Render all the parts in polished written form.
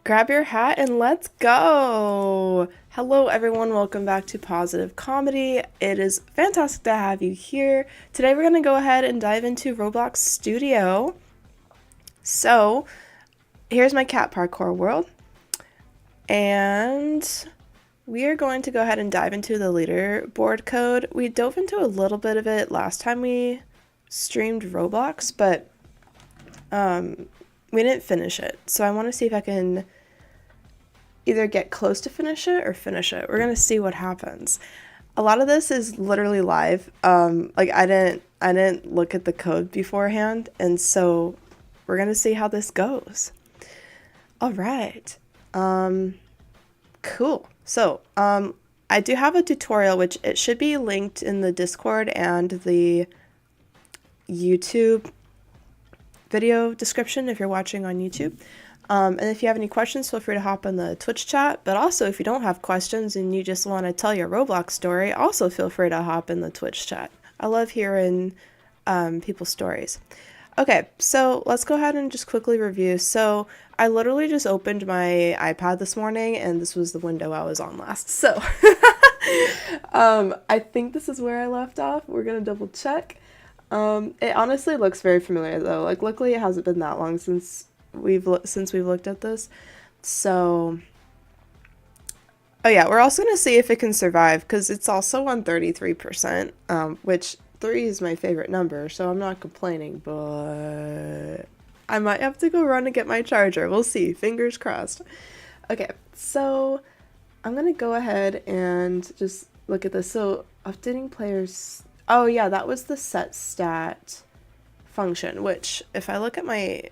Grab your hat and let's go! Hello everyone, welcome back to Positive Comedy. It is fantastic to have you here. Today we're going to go ahead and dive into Roblox Studio. So, here's my cat parkour world. And we are going to go ahead and dive into the leaderboard code. We dove into a little bit of it last time we streamed Roblox, but we didn't finish it. So I want to see if I can either get close to finish it or finish it. We're going to see what happens. A lot of this is literally live. Like I didn't look at the code beforehand, and so we're going to see how this goes. All right. Cool. So, I do have a tutorial, which it should be linked in the Discord and the YouTube video description if you're watching on YouTube. And if you have any questions, feel free to hop in the Twitch chat. But also, if you don't have questions and you just want to tell your Roblox story, also feel free to hop in the Twitch chat. I love hearing people's stories. Okay, so let's go ahead and just quickly review. So I literally just opened my iPad this morning, and this was the window I was on last. So I think this is where I left off. We're gonna double check. It honestly looks very familiar though. Like, luckily it hasn't been that long since we've looked at this. So, oh yeah, we're also gonna see if it can survive because it's also on 33%, which 3 is my favorite number, so I'm not complaining, but I might have to go run and get my charger. We'll see. Fingers crossed. Okay, so I'm gonna go ahead and just look at this. So, updating players. Oh yeah, that was the set stat function, which if I look at my,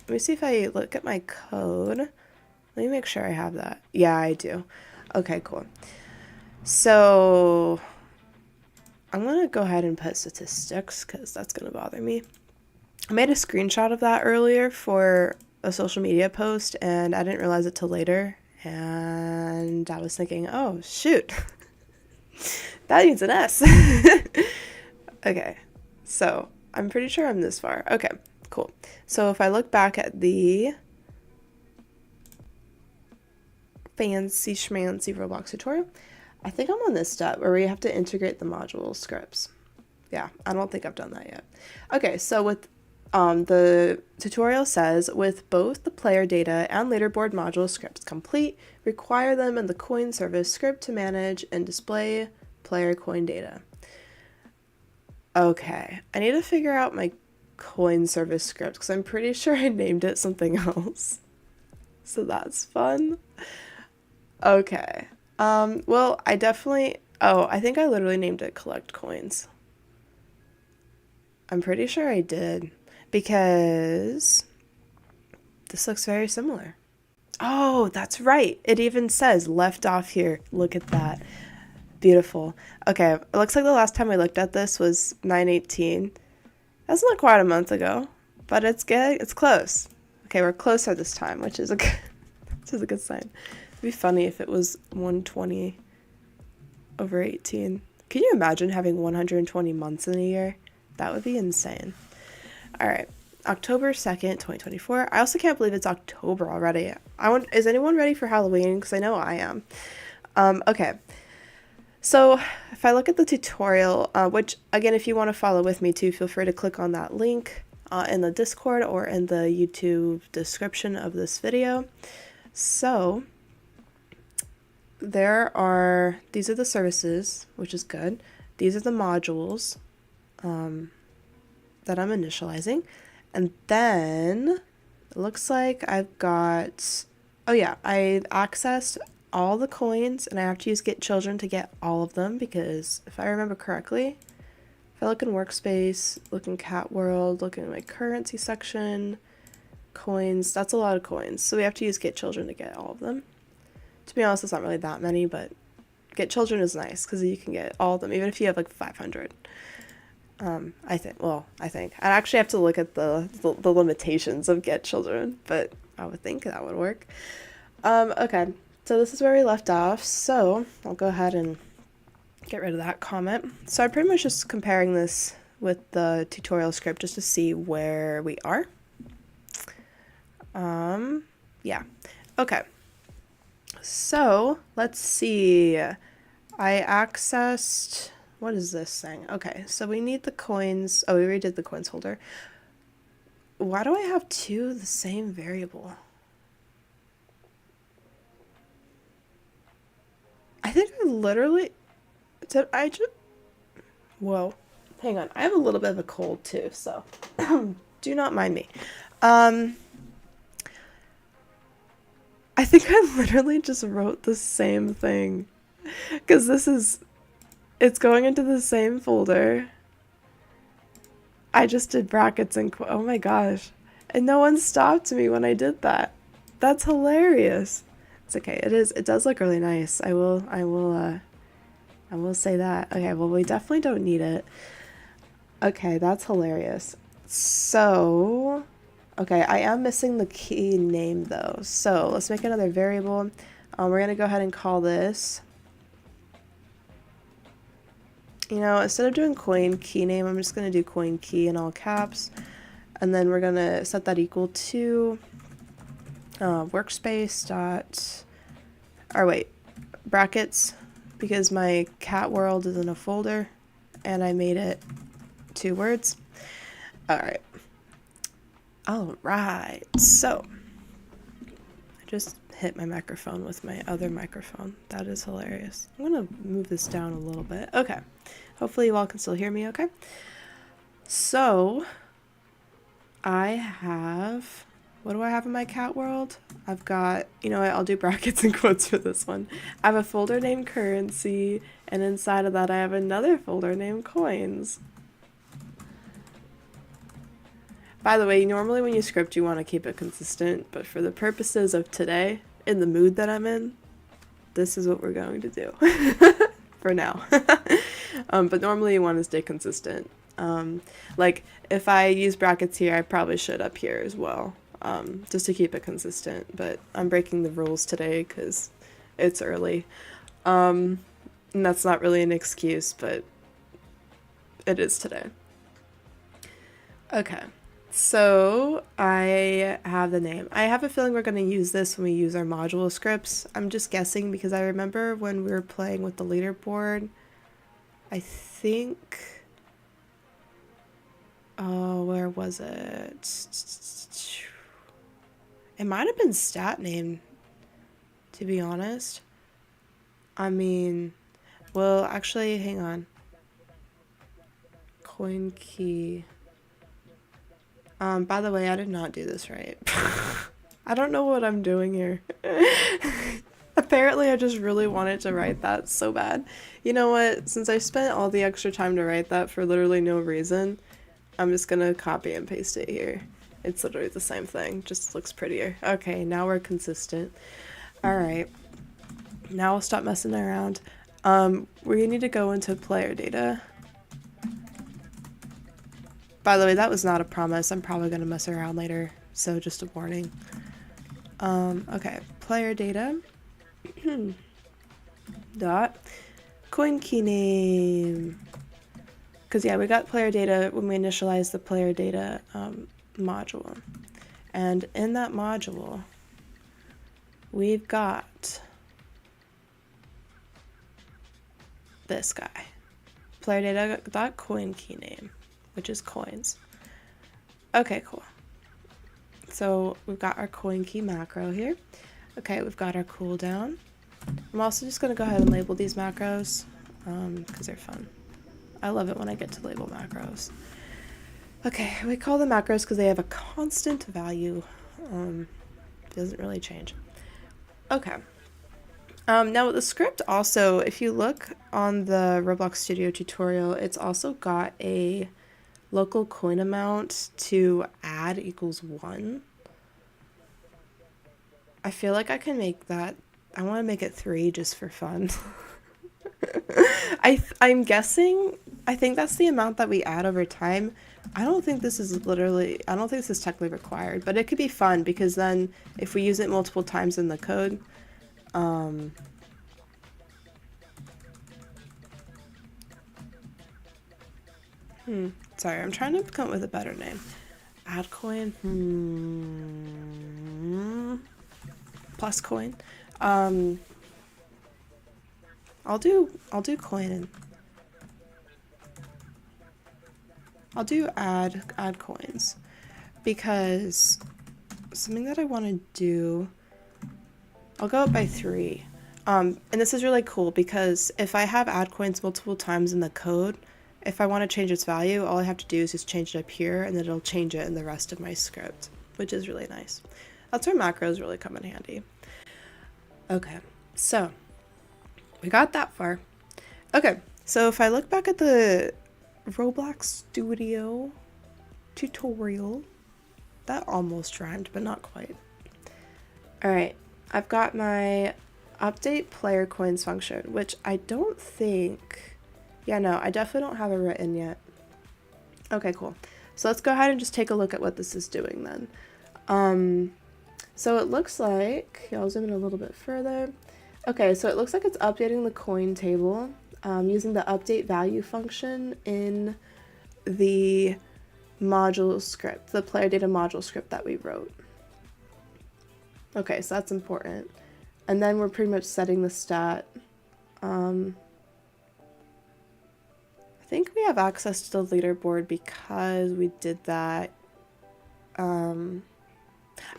let me see if I look at my code. Let me make sure I have that. Yeah, I do. Okay, cool. So I'm gonna go ahead and put statistics because that's gonna bother me. I made a screenshot of that earlier for a social media post and I didn't realize it till later. And I was thinking, oh shoot, that needs an S. Okay, so I'm pretty sure I'm this far. Okay, cool. So if I look back at the fancy schmancy Roblox tutorial, I think I'm on this step where we have to integrate the module scripts. Yeah, I don't think I've done that yet. Okay, so with the tutorial says, with both the player data and leaderboard module scripts complete, require them in the coin service script to manage and display player coin data. Okay, I need to figure out my coin service script because I'm pretty sure I named it something else. So that's fun. Okay. Well, I think I literally named it collect coins. I'm pretty sure I did because this looks very similar. Oh, that's right. It even says left off here. Look at that. Beautiful. Okay, it looks like the last time I looked at this was 9/18. That's not quite a month ago, but it's good. It's close. Okay, we're closer this time, which is a good sign. It'd be funny if it was 120/18. Can you imagine having 120 months in a year? That would be insane. All right, October 2nd, 2024. I also can't believe it's October already. Is anyone ready for Halloween? Because I know I am. Okay. So if I look at the tutorial, which again, if you want to follow with me too, feel free to click on that link in the Discord or in the YouTube description of this video. So these are the services, which is good. These are the modules that I'm initializing. And then it looks like I've got, oh yeah, I accessed all the coins and I have to use get children to get all of them because if I remember correctly, if I look in workspace, look in cat world, look in my currency section, coins, that's a lot of coins. So we have to use get children to get all of them. To be honest, it's not really that many, but get children is nice because you can get all of them, even if you have like 500. I think. I'd actually have to look at the limitations of get children, but I would think that would work. Okay. So this is where we left off, so I'll go ahead and get rid of that comment. So I'm pretty much just comparing this with the tutorial script just to see where we are. Yeah. Okay. So let's see. I accessed, what is this thing? Okay, so we need the coins. Oh, we already did the coins folder. Why do I have two of the same variable? I think I literally, did I just, whoa, hang on. I have a little bit of a cold too, so do not mind me. I think I literally just wrote the same thing because it's going into the same folder. I just did brackets and oh my gosh. And no one stopped me when I did that. That's hilarious. It's okay. It does look really nice. I will say that. Okay, well we definitely don't need it. Okay, that's hilarious. So, okay, I am missing the key name though. So let's make another variable. We're gonna go ahead and call this, you know, instead of doing coin key name, I'm just gonna do coin key in all caps. And then we're gonna set that equal to workspace dot, or wait, brackets, because my cat world is in a folder and I made it 2 words. Alright. Alright, so I just hit my microphone with my other microphone. That is hilarious. I'm gonna move this down a little bit. Okay. Hopefully you all can still hear me okay. So I have, what do I have in my cat world? I've got, you know what, I'll do brackets and quotes for this one. I have a folder named currency, and inside of that I have another folder named coins. By the way, normally when you script you want to keep it consistent, but for the purposes of today, in the mood that I'm in, this is what we're going to do. For now. But normally you want to stay consistent. Like if I use brackets here, I probably should up here as well, just to keep it consistent, but I'm breaking the rules today because it's early. And that's not really an excuse, but it is today. Okay, so I have the name. I have a feeling we're going to use this when we use our module scripts. I'm just guessing because I remember when we were playing with the leaderboard, I think, oh, where was it? It might have been stat name, to be honest. I mean, well, actually, hang on. Coin key. By the way, I did not do this right. I don't know what I'm doing here. Apparently, I just really wanted to write that so bad. You know what? Since I spent all the extra time to write that for literally no reason, I'm just gonna copy and paste it here. It's literally the same thing, just looks prettier. Okay, now we're consistent. Alright. Now I'll stop messing around. We need to go into player data. By the way, that was not a promise. I'm probably gonna mess around later, so just a warning. Okay, player data. Dot coin key name, because yeah, we got player data when we initialized the player data module, and in that module we've got this guy, player data dot coin key name, which is coins. Okay, cool. So we've got our coin key macro here. Okay, we've got our cooldown. I'm also just going to go ahead and label these macros because they're fun. I love it when I get to label macros. Okay, we call them macros because they have a constant value. It doesn't really change. Okay. Now with the script also, if you look on the Roblox Studio tutorial, it's also got a local coin amount to add equals 1. I feel like I can make that. I want to make it 3 just for fun. I'm guessing, I think that's the amount that we add over time. I don't think this is technically required, but it could be fun because then if we use it multiple times in the code, sorry, I'm trying to come up with a better name. Add coin. plus coin. I'll do coin and I'll do add coins, because something that I want to do, I'll go up by 3. And this is really cool because if I have add coins multiple times in the code, if I want to change its value, all I have to do is just change it up here, and then it'll change it in the rest of my script, which is really nice. That's where macros really come in handy. Okay, so we got that far. Okay, so if I look back at the Roblox Studio tutorial, that almost rhymed, but not quite. All right, I've got my update player coins function, which I don't think, yeah, no, I definitely don't have it written yet. Okay, cool. So let's go ahead and just take a look at what this is doing then. So it looks like, I'll zoom in a little bit further. Okay, so it looks like it's updating the coin table using the update value function in the module script, the player data module script that we wrote. Okay, so that's important. And then we're pretty much setting the stat. I think we have access to the leaderboard because we did that.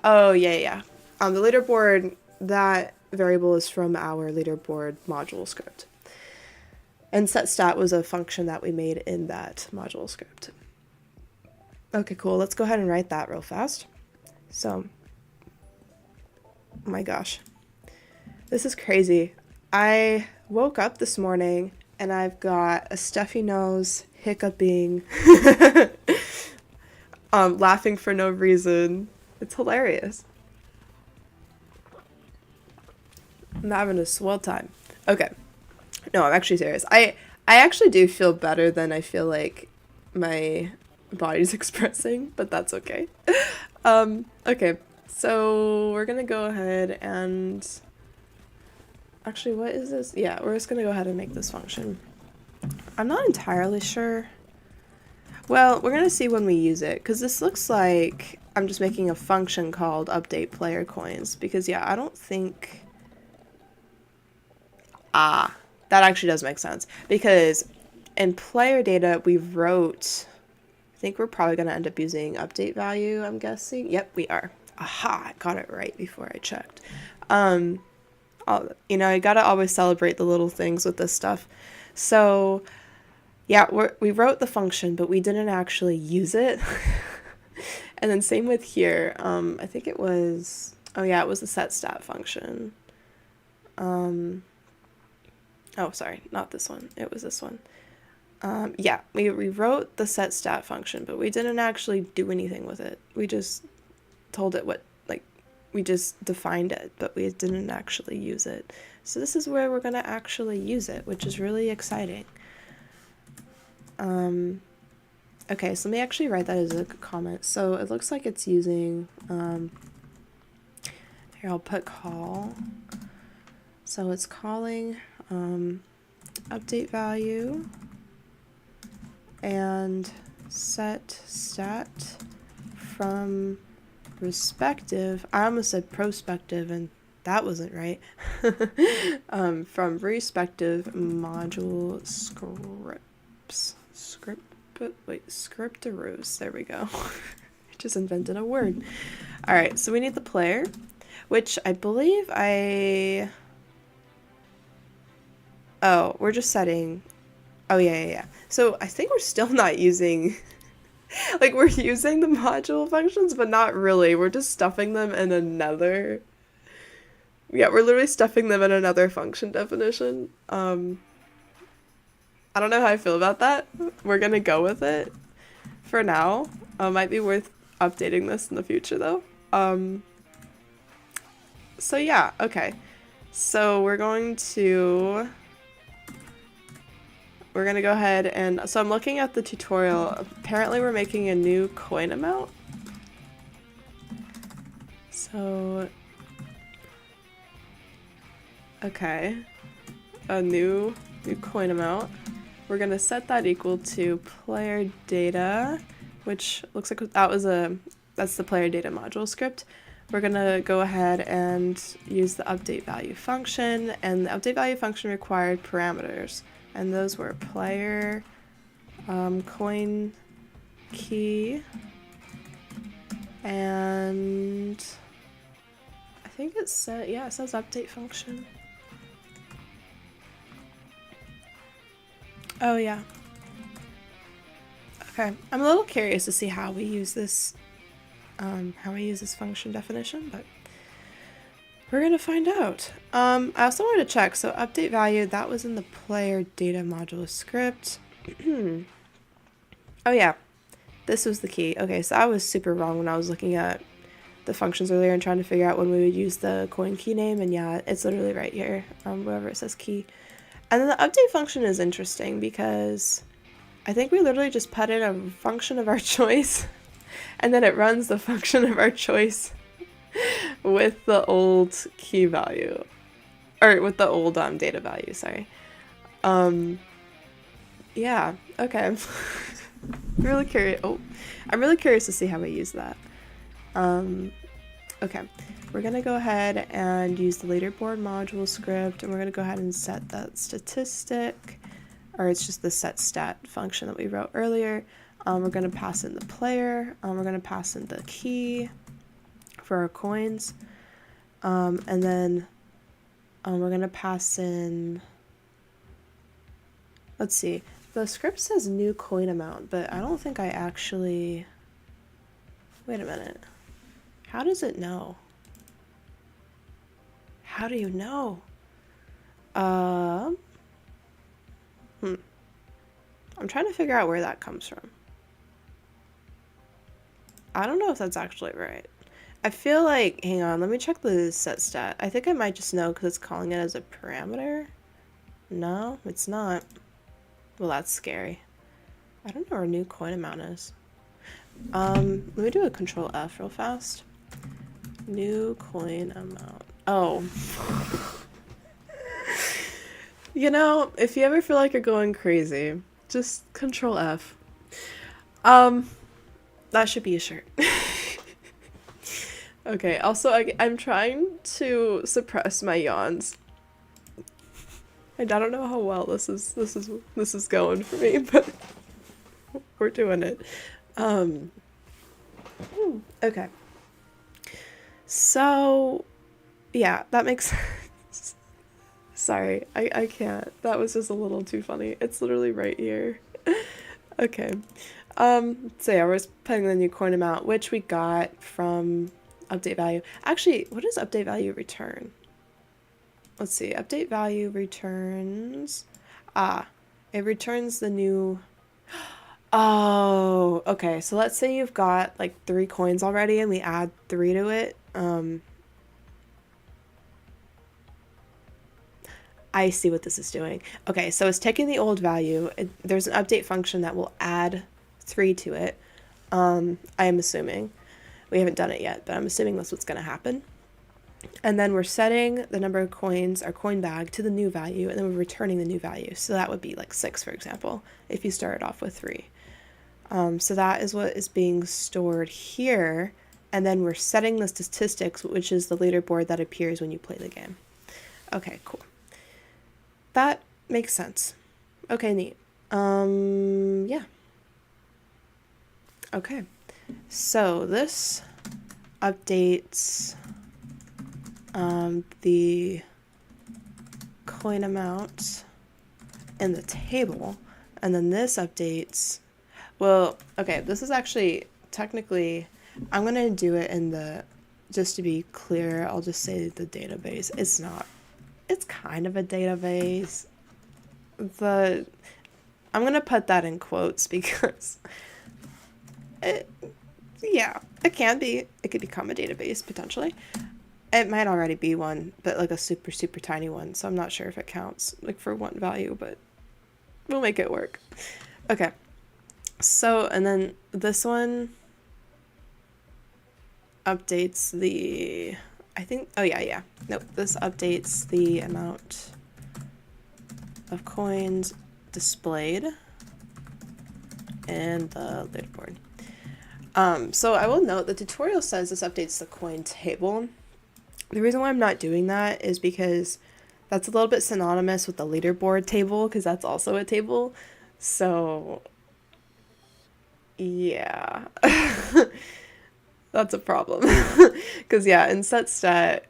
Oh, yeah. The leaderboard, that variable is from our leaderboard module script. And setStat was a function that we made in that module script. Okay, cool. Let's go ahead and write that real fast. So, oh my gosh. This is crazy. I woke up this morning and I've got a stuffy nose, hiccuping, laughing for no reason. It's hilarious. I'm having a swell time. Okay. No, I'm actually serious. I actually do feel better than I feel like my body's expressing, but that's okay. Okay, so we're gonna go ahead and actually, what is this? Yeah, we're just gonna go ahead and make this function. I'm not entirely sure. Well, we're gonna see when we use it, because this looks like I'm just making a function called update player coins, because yeah, I don't think... that actually does make sense, because in player data we wrote, I think we're probably going to end up using update value, I'm guessing. Yep, we are. Aha, I got it right before I checked. You know, you got to always celebrate the little things with this stuff. So yeah, we wrote the function, but we didn't actually use it. And then same with here. I think it was, oh yeah, it was the setStat function. Oh, sorry, not this one. It was this one. Yeah, we wrote the setStat function, but we didn't actually do anything with it. We just told it what, like, we just defined it, but we didn't actually use it. So this is where we're going to actually use it, which is really exciting. Okay, so let me actually write that as a comment. So it looks like it's using, here, I'll put call. So it's calling update value and set stat from respective, I almost said prospective and that wasn't right, from respective module scriptaroos, there we go. I just invented a word. All right, so we need the player, which I believe oh, we're just setting, oh yeah. So I think we're still not using, like we're using the module functions, but not really. We're just stuffing them in another, yeah, we're literally stuffing them in another function definition. I don't know how I feel about that. We're gonna go with it for now. Might be worth updating this in the future though. So yeah, okay. So we're going to go ahead and, so I'm looking at the tutorial. Apparently we're making a new coin amount. So, okay, a new coin amount. We're gonna set that equal to player data, which looks like that's the player data module script. we're gonna go ahead and use the update value function, and the update value function required parameters, and those were player, coin key, and I think it said, yeah, it says update function. Oh yeah. Okay, I'm a little curious to see how we use this function definition, but we're gonna find out. I also wanted to check, so update value, that was in the player data module script. Oh yeah, this was the key. Okay, so I was super wrong when I was looking at the functions earlier and trying to figure out when we would use the coin key name, and yeah, it's literally right here, wherever it says key. And then the update function is interesting because I think we literally just put in a function of our choice and then it runs the function of our choice with the old key value, or with the old data value, sorry. Yeah, okay. I'm really curious. Oh, I'm really curious to see how we use that. Okay, we're gonna go ahead and use the leaderboard module script, and we're gonna go ahead and set that statistic, or it's just the set stat function that we wrote earlier. We're gonna pass in the player, we're gonna pass in the key for our coins, and then we're gonna pass in, let's see, the script says new coin amount, but I don't think I actually, wait a minute, how does it know? How do you know? I'm trying to figure out where that comes from. I don't know if that's actually right. I feel like, hang on, let me check the set stat. I think I might just know because it's calling it as a parameter. No, it's not. Well, that's scary. I don't know where new coin amount is. Let me do a control F real fast. New coin amount. Oh. You know, if you ever feel like you're going crazy, just control F. That should be a shirt. Okay, also I'm trying to suppress my yawns. And I don't know how well this is going for me, but we're doing it. Okay. So yeah, that makes sense. Sorry, I can't. That was just a little too funny. It's literally right here. Okay. So yeah, we're just putting the new coin amount, which we got from update value. Actually, what does update value return? Let's see, update value returns, it returns the new, oh, okay, so let's say you've got like 3 coins already and we add 3 to it. I see what this is doing. Okay, so it's taking the old value, there's an update function that will add 3 to it. I am assuming. We haven't done it yet, but I'm assuming that's what's going to happen. And then we're setting the number of coins, our coin bag, to the new value, and then we're returning the new value. So that would be like 6, for example, if you started off with 3. So that is what is being stored here. And then we're setting the statistics, which is the leaderboard that appears when you play the game. Okay, cool. That makes sense. Okay, neat. Yeah. Okay. So this updates the coin amount in the table, and then this updates, well, okay, this is actually technically, I'm gonna do it in the, just to be clear, I'll just say the database. It's not, it's kind of a database. I'm gonna put that in quotes because yeah, it can be. It could become a database, potentially. It might already be one, but like a super, super tiny one, so I'm not sure if it counts like for one value, but we'll make it work. Okay. So, and then this one updates the, I think, oh yeah. Nope, this updates the amount of coins displayed in the leaderboard. So I will note the tutorial says this updates the coin table. The reason why I'm not doing that is because that's a little bit synonymous with the leaderboard table, because that's also a table. So yeah, that's a problem. Because yeah, in set stat,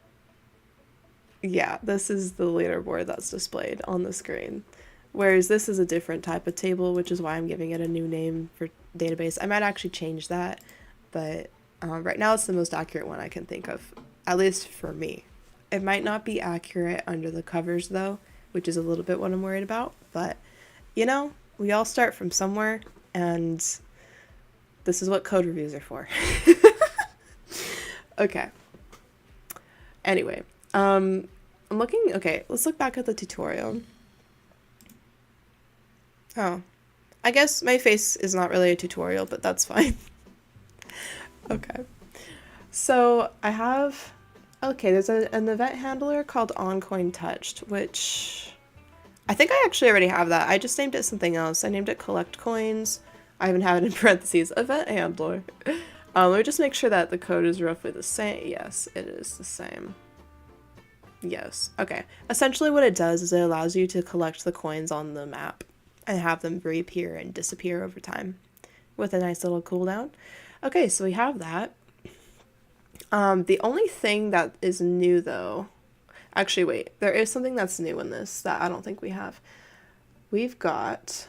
yeah, this is the leaderboard that's displayed on the screen. Whereas this is a different type of table, which is why I'm giving it a new name for database. I might actually change that, but right now it's the most accurate one I can think of, at least for me. It might not be accurate under the covers though, which is a little bit what I'm worried about, but you know, we all start from somewhere, and this is what code reviews are for. Okay. Anyway, I'm looking, okay, let's look back at the tutorial. Oh, I guess my face is not really a tutorial, but that's fine. Okay. So I have, okay, there's an event handler called onCoinTouched, which I think I actually already have that. I just named it something else. I named it collect coins. I even have it in parentheses, event handler. Let me just make sure that the code is roughly the same. Yes, it is the same. Yes. Okay. Essentially what it does is it allows you to collect the coins on the map and have them reappear and disappear over time with a nice little cooldown. Okay, so we have that. The only thing that is new though, actually wait, there is something that's new in this that I don't think we have. We've got,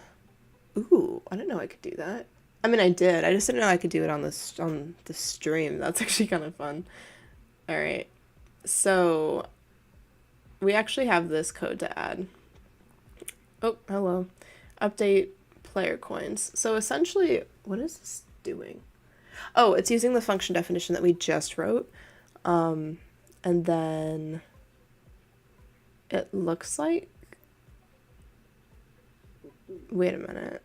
ooh, I didn't know I could do that. I mean, I did. I just didn't know I could do it on the stream. That's actually kind of fun. All right. So we actually have this code to add. Oh, hello. Update player coins. So essentially, what is this doing? Oh, it's using the function definition that we just wrote. And then it looks like, wait a minute.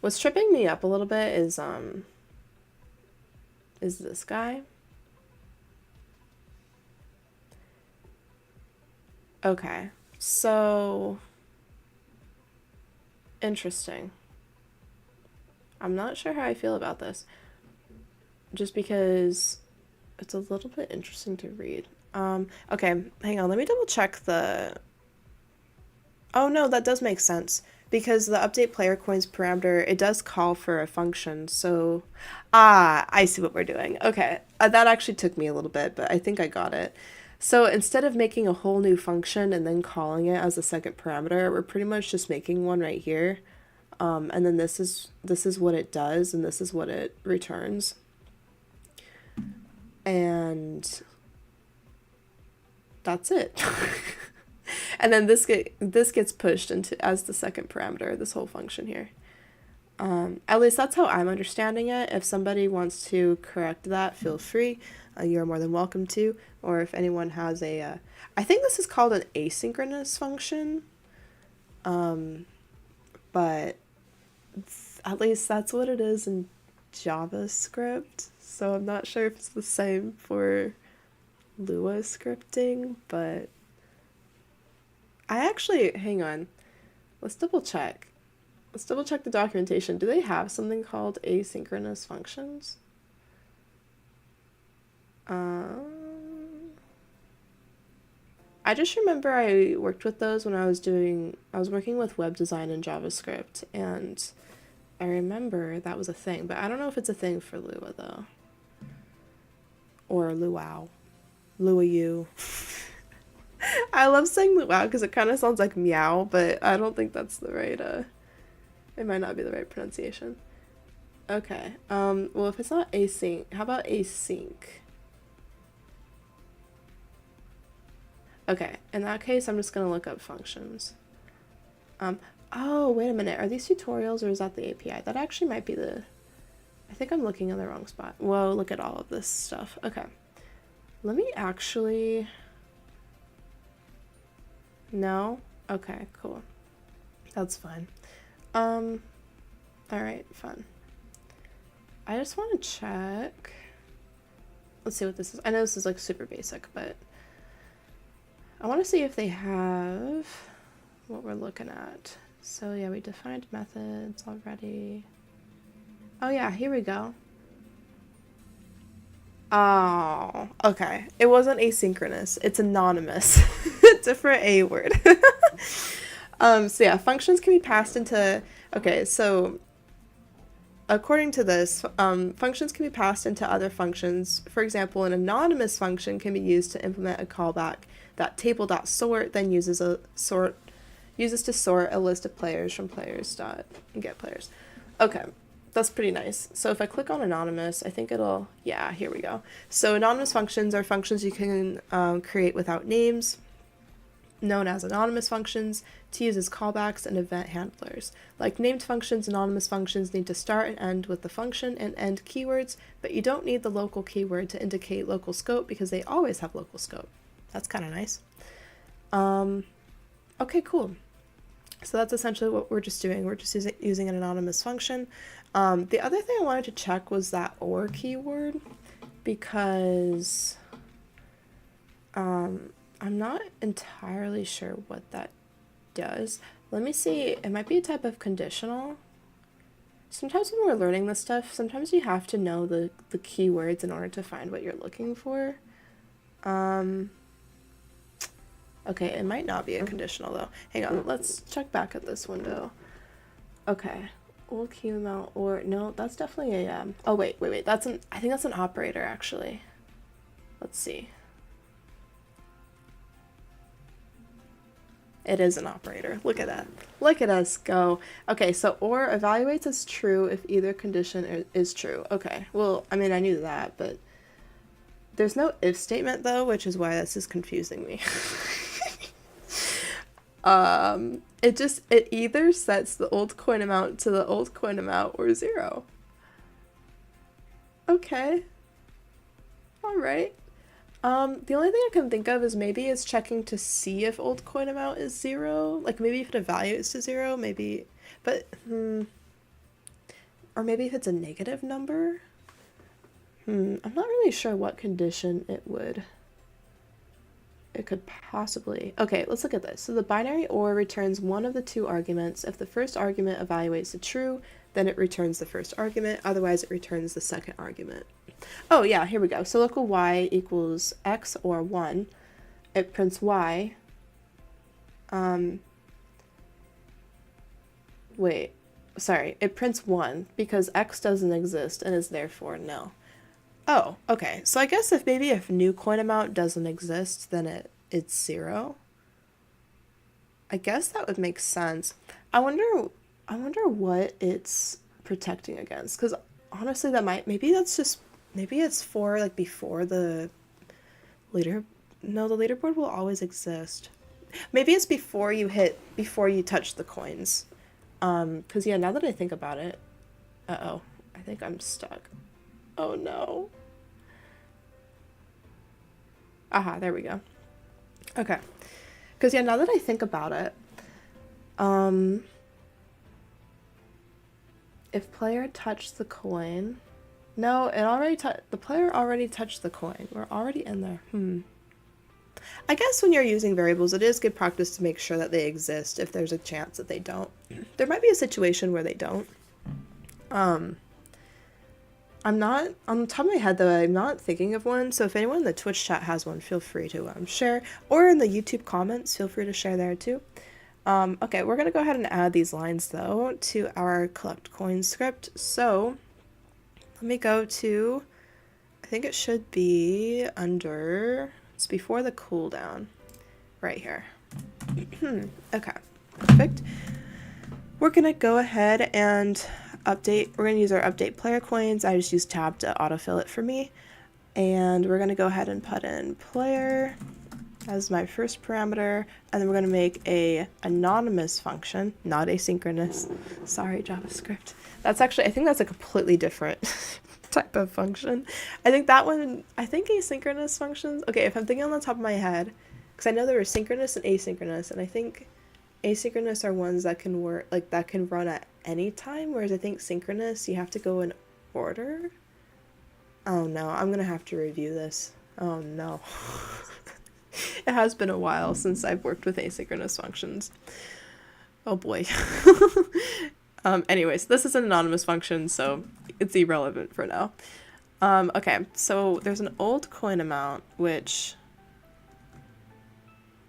What's tripping me up a little bit is this guy. Okay, so interesting. I'm not sure how I feel about this, just because it's a little bit interesting to read. Okay, hang on, let me double check the, oh no, that does make sense, because the update player coins parameter, it does call for a function, so, I see what we're doing. Okay, that actually took me a little bit, but I think I got it. So instead of making a whole new function and then calling it as a second parameter, we're pretty much just making one right here. And then this is what it does, and this is what it returns. And that's it. And then this gets pushed into as the second parameter, this whole function here. At least that's how I'm understanding it. If somebody wants to correct that, feel free. You're more than welcome to. Or if anyone has a, I think this is called an asynchronous function. But at least that's what it is in JavaScript. So I'm not sure if it's the same for Lua scripting, but I actually, hang on, let's double check. Let's double check the documentation. Do they have something called asynchronous functions? I just remember I worked with those when I was working with web design in JavaScript, and I remember that was a thing, but I don't know if it's a thing for Lua though. Or Luau. Luau. I love saying Luau because it kind of sounds like meow, but I don't think that's the right, it might not be the right pronunciation. Okay, well if it's not async, how about async? Okay, in that case, I'm just gonna look up functions. Oh, wait a minute, are these tutorials or is that the API? That actually might be the, I think I'm looking in the wrong spot. Whoa, look at all of this stuff. Okay, let me actually, no? Okay, cool. That's fine. All right, fun. I just want to check. Let's see what this is. I know this is like super basic, but I want to see if they have what we're looking at. So yeah, we defined methods already. Oh yeah, here we go. Oh, okay. It wasn't asynchronous. It's anonymous. Different A word. So yeah, functions can be passed into, okay, so according to this, functions can be passed into other functions. For example, an anonymous function can be used to implement a callback that table.sort then uses to sort a list of players from players dot and get players. Okay, that's pretty nice. So if I click on anonymous, I think it'll, yeah, here we go. So anonymous functions are functions you can create without names, known as anonymous functions, to use as callbacks and event handlers. Like named functions, anonymous functions need to start and end with the function and end keywords, but you don't need the local keyword to indicate local scope because they always have local scope. That's kind of nice. Okay, cool. So that's essentially what we're just doing. We're just using an anonymous function. The other thing I wanted to check was that or keyword, because I'm not entirely sure what that does. Let me see. It might be a type of conditional. Sometimes when we're learning this stuff, sometimes you have to know the keywords in order to find what you're looking for. Okay, it might not be a conditional though. Hang on, let's check back at this window. Okay, old key amount, or no, that's definitely a oh wait, that's an, I think that's an operator actually. Let's see. It is an operator. Look at that. Look at us go. Okay, so or evaluates as true if either condition is true. Okay, well, I mean, I knew that, but there's no if statement though, which is why this is confusing me. It either sets the old coin amount to the old coin amount or 0. Okay. All right. The only thing I can think of is maybe it's checking to see if old coin amount is 0. Like maybe if it evaluates to 0, maybe, but, or maybe if it's a negative number. I'm not really sure what condition it could possibly. Okay, let's look at this. So the binary or returns one of the two arguments. If the first argument evaluates to true, then it returns the first argument. Otherwise, it returns the second argument. Oh yeah, here we go. So local y equals x or 1. It prints y. Wait, sorry. It prints 1 because x doesn't exist and is therefore nil. Oh, okay. So I guess if new coin amount doesn't exist, then it's 0. I guess that would make sense. I wonder what it's protecting against, because honestly maybe it's for like before the the leaderboard will always exist. Maybe it's before you touch the coins. Because yeah, now that I think about it, I think I'm stuck. Oh no. Aha, there we go. Okay. Because yeah, now that I think about it, if player touched the coin, no, the player already touched the coin. We're already in there. I guess when you're using variables, it is good practice to make sure that they exist if there's a chance that they don't. There might be a situation where they don't. I'm not, on the top of my head though, I'm not thinking of one, so if anyone in the Twitch chat has one, feel free to share, or in the YouTube comments, feel free to share there too. Okay, we're gonna go ahead and add these lines though to our collect coins script. So let me go to, I think it should be under, it's before the cooldown, right here. Okay, perfect. We're gonna go ahead and update. We're going to use our update player coins. I just use tab to autofill it for me. And we're going to go ahead and put in player as my first parameter. And then we're going to make a anonymous function, not asynchronous. Sorry, JavaScript. That's actually, I think that's a completely different type of function. I think asynchronous functions, okay, if I'm thinking on the top of my head, because I know there are synchronous and asynchronous, and I think asynchronous are ones that can work, like that can run at any time, whereas I think synchronous, you have to go in order. Oh no, I'm gonna have to review this. Oh no. It has been a while since I've worked with asynchronous functions. Oh boy. Anyways, this is an anonymous function, so it's irrelevant for now. Okay, so there's an old coin amount, which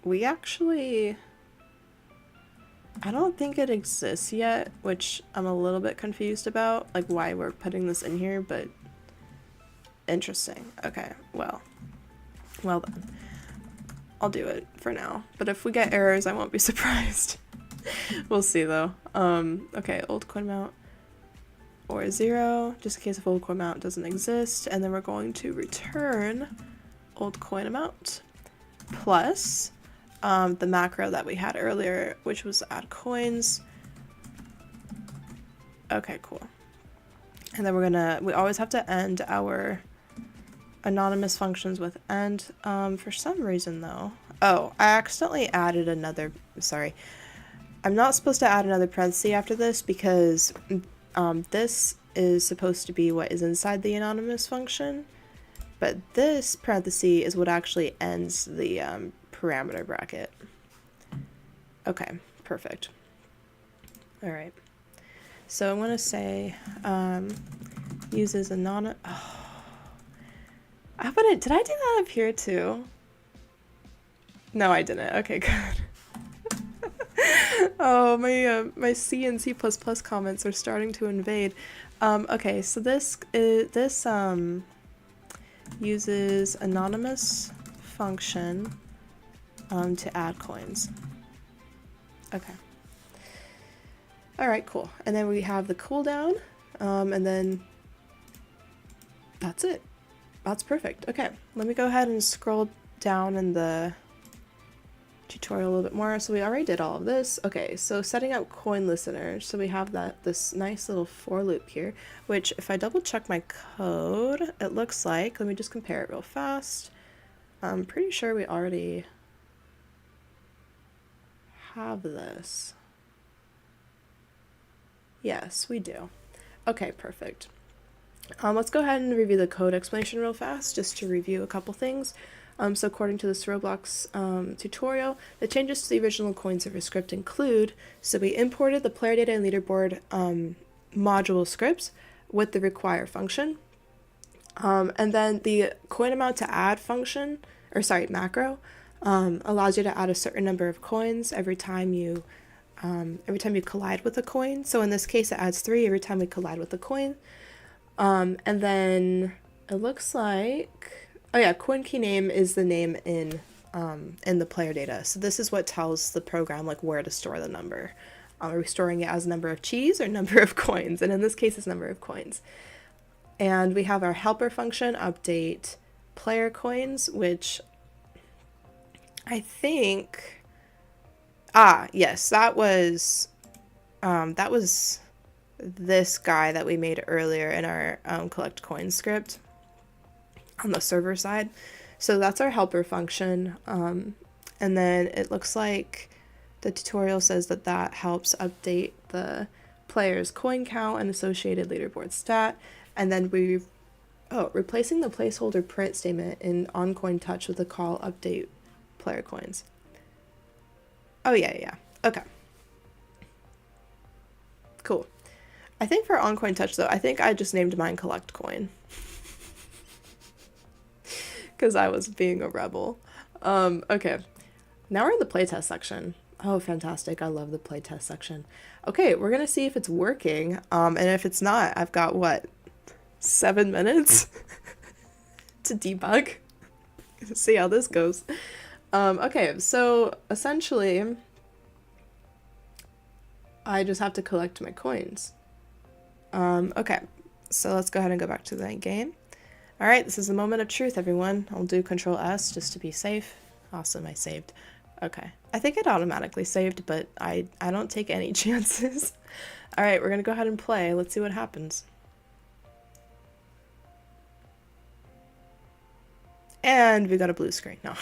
we actually, I don't think it exists yet, which I'm a little bit confused about, like why we're putting this in here, but interesting. Okay, well then. I'll do it for now. But if we get errors, I won't be surprised. We'll see though. Okay, old coin amount or 0, just in case if old coin amount doesn't exist, and then we're going to return old coin amount plus the macro that we had earlier, which was add coins. Okay, cool. And then we always have to end our anonymous functions with end. For some reason though, oh, I accidentally added another, sorry. I'm not supposed to add another parenthesis after this because this is supposed to be what is inside the anonymous function, but this parenthesis is what actually ends the parameter bracket. Okay, perfect. All right. So I'm going to say uses anonymous. Oh. Did I do that up here too? No, I didn't. Okay, good. Oh, my C and C++ comments are starting to invade. Okay, so this uses anonymous function to add coins. Okay. All right, cool. And then we have the cooldown, and then that's it. That's perfect. Okay, let me go ahead and scroll down in the tutorial a little bit more. So we already did all of this. Okay, so setting up coin listeners. So we have this nice little for loop here, which if I double check my code, it looks like, let me just compare it real fast. I'm pretty sure we already have this. Yes, we do. Okay, perfect. Let's go ahead and review the code explanation real fast, just to review a couple things. So according to this Roblox tutorial, the changes to the original coin server script include, so we imported the player data and leaderboard module scripts with the require function. And then the coin amount to add function, or sorry, macro, allows you to add a certain number of coins every time you collide with a coin. So in this case, it adds 3 every time we collide with a coin. And then it looks like, oh yeah, coin key name is the name in the player data. So this is what tells the program like where to store the number. Are we storing it as number of cheese or number of coins? And in this case, it's number of coins. And we have our helper function this player coins, which I think, yes, that was this guy that we made earlier in our collect coins script on the server side. So that's our helper function. And then it looks like the tutorial says that helps update the player's coin count and associated leaderboard stat. And then replacing the placeholder print statement in onCoinTouch with the call update player coins. Oh yeah. Okay. Cool. I think for onCoinTouch though, I think I just named mine collect coin. Because I was being a rebel. Okay. Now we're in the playtest section. Oh, fantastic. I love the playtest section. Okay, we're going to see if it's working. And if it's not, I've got, 7 minutes to debug. See how this goes. Okay, so essentially, I just have to collect my coins. Okay, so let's go ahead and go back to the game. All right, this is the moment of truth, everyone. I'll do Control S just to be safe. Awesome, I saved. Okay, I think it automatically saved, but I don't take any chances. All right, we're gonna go ahead and play. Let's see what happens. And we got a blue screen. No.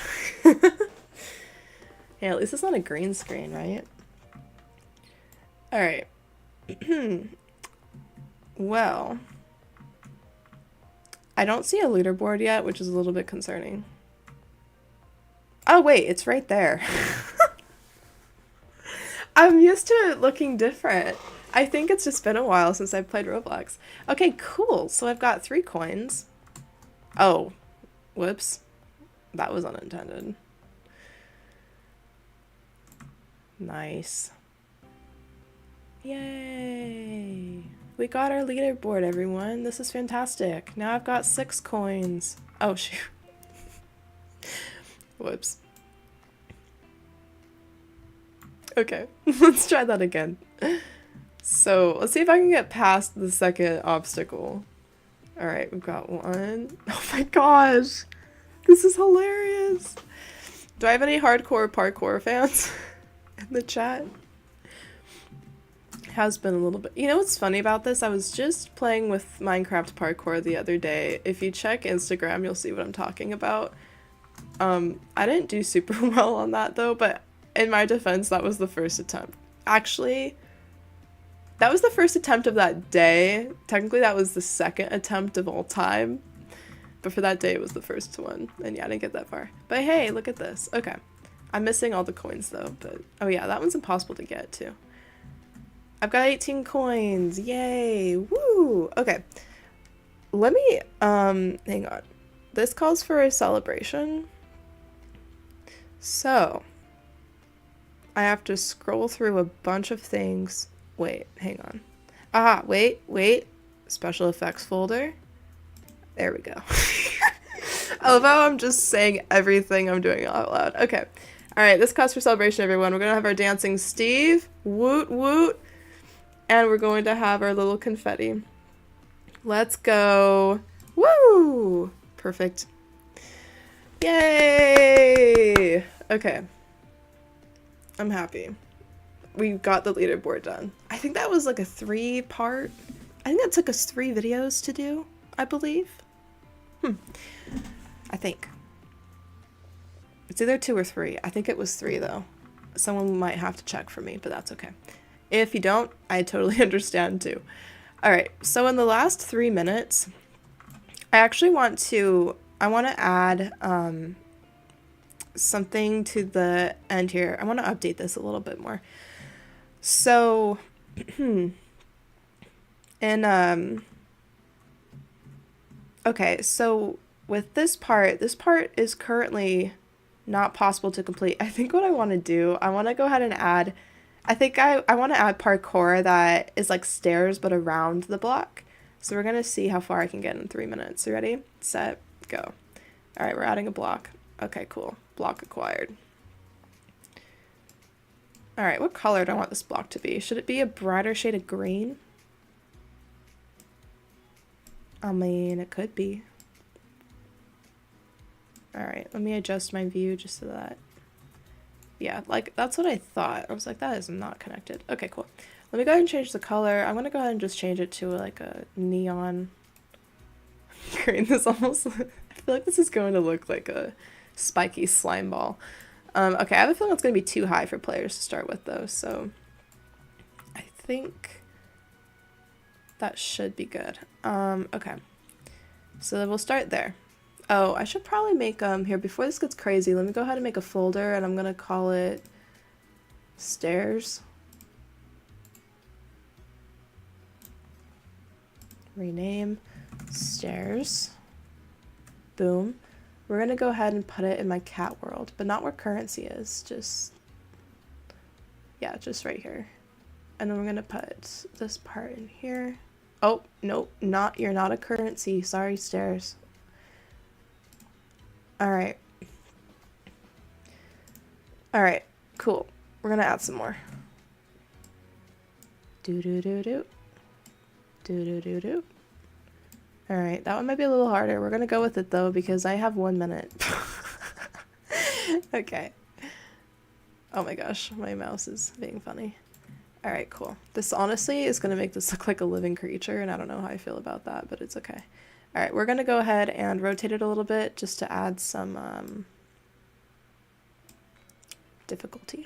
Yeah, at least it's not a green screen, right? All right. Well, I don't see a leaderboard yet, which is a little bit concerning. Oh, wait, it's right there. I'm used to it looking different. I think it's just been a while since I've played Roblox. Okay, cool. So I've got 3 coins. Oh, whoops. That was unintended. Nice. Yay! We got our leaderboard, everyone. This is fantastic. Now I've got 6 coins. Oh, shoot. Whoops. Okay, let's try that again. So, let's see if I can get past the second obstacle. Alright, we've got 1. Oh my gosh! This is hilarious! Do I have any hardcore parkour fans in the chat? It has been a little bit. You know what's funny about this? I was just playing with Minecraft parkour the other day. If you check Instagram, you'll see what I'm talking about. I didn't do super well on that though, but in my defense, that was the first attempt. Actually, that was the first attempt of that day. Technically, that was the second attempt of all time. But for that day, it was the first one. And yeah, I didn't get that far. But hey, look at this. Okay. I'm missing all the coins though, but oh yeah, that one's impossible to get too. I've got 18 coins. Yay. Woo. Okay. Let me, hang on. This calls for a celebration. So, I have to scroll through a bunch of things. Wait, hang on. Ah, wait. Special effects folder. There we go. I love how I'm just saying everything I'm doing out loud. Okay. All right, this calls for celebration, everyone. We're going to have our dancing Steve. Woot, woot. And we're going to have our little confetti. Let's go. Woo! Perfect. Yay! Okay. I'm happy. We got the leaderboard done. I think that was like a 3-part. I think that took us 3 videos to do, I believe. I think. It's either 2 or 3. I think it was 3 though. Someone might have to check for me, but that's okay. If you don't, I totally understand too. Alright, so in the last 3 minutes, I actually want to add something to the end here. I want to update this a little bit more. So, okay, so with this part is currently not possible to complete. I think what I want to do, I want to go ahead and add, I think I want to add parkour that is like stairs but around the block. So we're going to see how far I can get in 3 minutes. You ready? Set, go. All right, we're adding a block. Okay, cool. Block acquired. All right, what color do I want this block to be? Should it be a brighter shade of green? I mean, it could be. All right, let me adjust my view just so that, yeah, like that's what I thought. I was like, that is not connected. Okay, cool. Let me go ahead and change the color. I'm gonna go ahead and just change it to like a neon green. This almost, I feel like this is going to look like a spiky slime ball. Okay, I have a feeling it's gonna be too high for players to start with though, so I think that should be good. Okay, so we'll start there. Oh, I should probably make, here, before this gets crazy, let me go ahead and make a folder, and I'm gonna call it stairs. Rename stairs. Boom. We're gonna go ahead and put it in my cat world, but not where currency is, just, yeah, just right here. And then we're gonna put this part in here. Oh, nope, you're not a currency, sorry, stairs. Alright. Alright, cool. We're gonna add some more. Do-do-do-do. Do-do-do-do. Alright, that one might be a little harder. We're gonna go with it though, because I have 1 minute. Okay. Oh my gosh, my mouse is being funny. Alright, cool. This honestly is gonna make this look like a living creature, and I don't know how I feel about that, but it's okay. Alright, we're gonna go ahead and rotate it a little bit just to add some difficulty.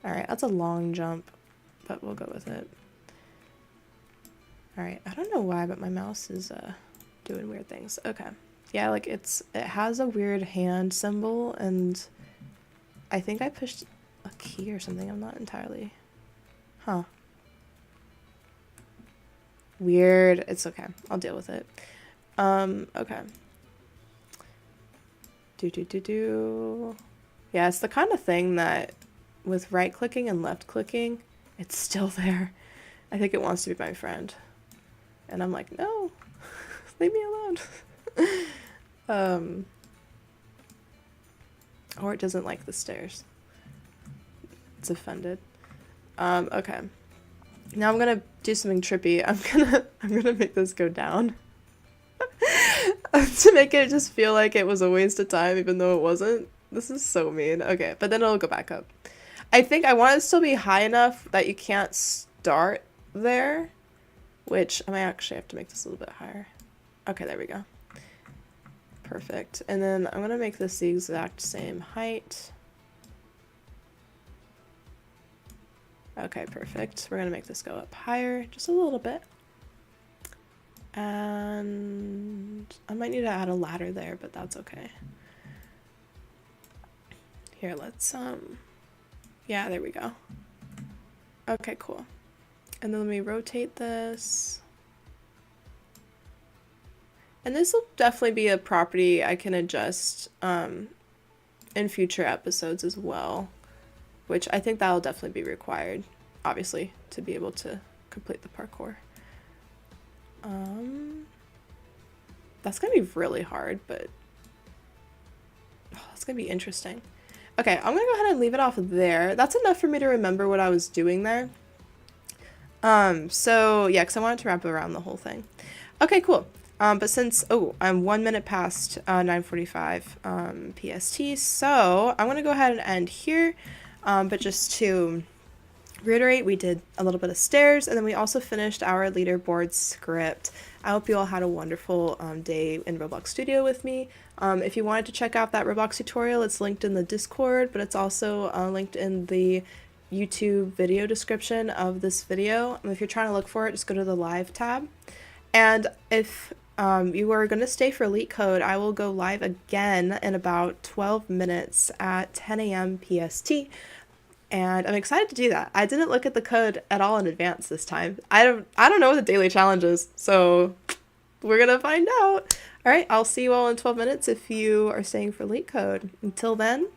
Alright, that's a long jump, but we'll go with it. Alright, I don't know why, but my mouse is doing weird things. Okay. Yeah, like it has a weird hand symbol, and I think I pushed a key or something. I'm not entirely... Huh. Weird. It's okay. I'll deal with it. Okay. Yeah, it's the kind of thing that with right clicking and left clicking, it's still there. I think it wants to be my friend. And I'm like, no, leave me alone. Or it doesn't like the stairs. It's offended. Okay. Now I'm gonna do something trippy. I'm gonna make this go down. To make it just feel like it was a waste of time even though it wasn't. This is so mean. Okay, but then it'll go back up. I think I want it to still be high enough that you can't start there, which I might actually have to make this a little bit higher. Okay, there we go. Perfect. And then I'm gonna make this the exact same height. Okay, perfect. We're gonna make this go up higher just a little bit. And I might need to add a ladder there, but that's okay. Here, let's, yeah, there we go. Okay, cool. And then let me rotate this. And this will definitely be a property I can adjust in future episodes as well, which I think that'll definitely be required, obviously, to be able to complete the parkour. That's gonna be really hard, but it's gonna be interesting. Okay, I'm gonna go ahead and leave it off there. That's enough for me to remember what I was doing there. So yeah, because I wanted to wrap around the whole thing. Okay, cool. But since, I'm 1 minute past 9:45 PST, so I'm gonna go ahead and end here. But just to reiterate, we did a little bit of stairs, and then we also finished our leaderboard script. I hope you all had a wonderful day in Roblox Studio with me. If you wanted to check out that Roblox tutorial, it's linked in the Discord, but it's also linked in the YouTube video description of this video. If you're trying to look for it, just go to the live tab. And if you are going to stay for Elite Code, I will go live again in about 12 minutes at 10 a.m. PST. And I'm excited to do that. I didn't look at the code at all in advance this time. I don't know what the daily challenge is, so we're gonna find out. All right, I'll see you all in 12 minutes if you are staying for Elite Code. Until then,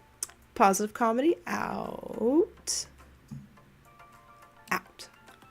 Pawsitive Comedy out. Out.